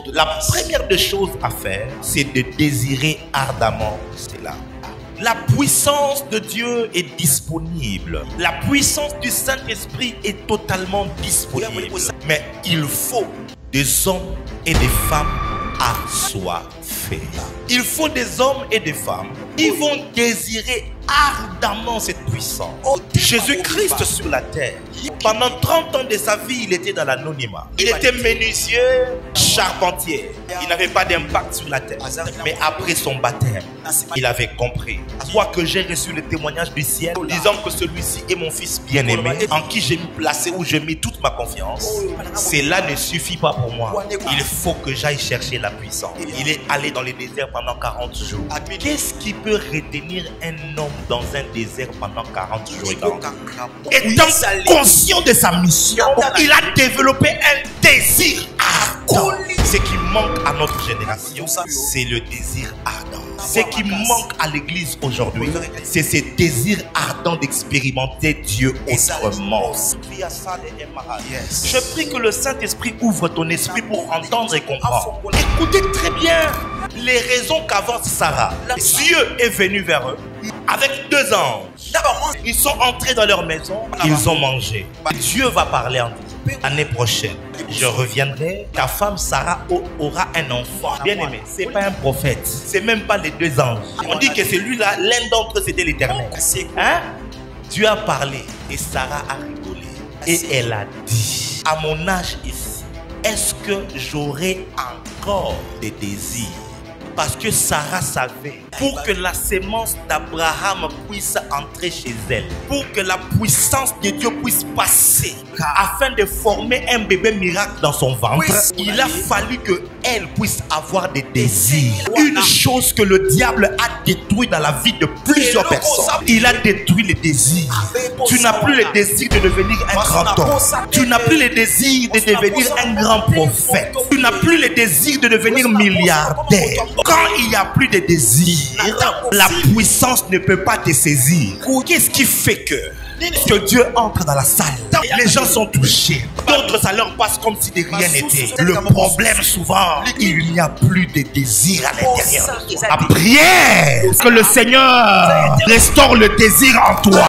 La première des choses à faire, c'est de désirer ardemment cela. La puissance de Dieu est disponible. La puissance du Saint-Esprit est totalement disponible. Mais il faut des hommes et des femmes assoiffés. Il faut des hommes et des femmes qui vont désirer ardemment cette puissance. Jésus-Christ sur la terre, pendant 30 ans de sa vie, il était dans l'anonymat. Il était menuisier, charpentier. Il n'avait pas d'impact sur la terre. Mais après son baptême, il avait compris. Quoique j'ai reçu le témoignage du ciel, disant que celui-ci est mon fils bien-aimé, en qui j'ai placé, où j'ai mis toute ma confiance. Cela ne suffit pas pour moi. Il faut que j'aille chercher la puissance. Il est allé dans le désert pendant 40 jours. Qu'est-ce qui peut retenir un homme dans un désert pendant 40 jours? Étant conscient de sa mission, il a développé un désir ardent. Ce qui manque à notre génération, c'est le désir ardent. Ce qui manque à l'église aujourd'hui, c'est ce désir ardent d'expérimenter Dieu autrement. Je prie que le Saint-Esprit ouvre ton esprit pour entendre et comprendre. Écoutez très bien les raisons qu'avance Sarah. Dieu est venu vers eux avec 2 anges. Ils sont entrés dans leur maison, ils ont mangé. Dieu va parler en nous. L'année prochaine, je reviendrai. Ta femme Sarah aura un enfant. Bien aimé, c'est pas un prophète, c'est même pas les 2 anges. On dit que celui-là, l'un d'entre eux, c'était l'Éternel. Hein? Dieu a parlé et Sarah a rigolé. Et elle a dit, à mon âge ici, est-ce que j'aurai encore des désirs? Parce que Sarah savait, pour que la sémence d'Abraham puisse entrer chez elle, pour que la puissance de Dieu puisse passer, afin de former un bébé miracle dans son ventre, il a fallu qu'elle puisse avoir des désirs. Une chose que le diable a détruit dans la vie de plusieurs personnes. Il a détruit les désirs. Tu n'as plus le désir de devenir un grand homme. Tu n'as plus le désir de devenir un grand prophète. Tu n'as plus le désir de devenir milliardaire. Quand il n'y a plus de désir, la puissance ne peut pas te saisir. Qu'est-ce qui fait que Dieu entre dans la salle? Les gens sont touchés. D'autres, ça leur passe comme si de rien n'était. Le problème souvent, il n'y a plus de désir à l'intérieur. La prière, que le Seigneur restaure le désir en toi.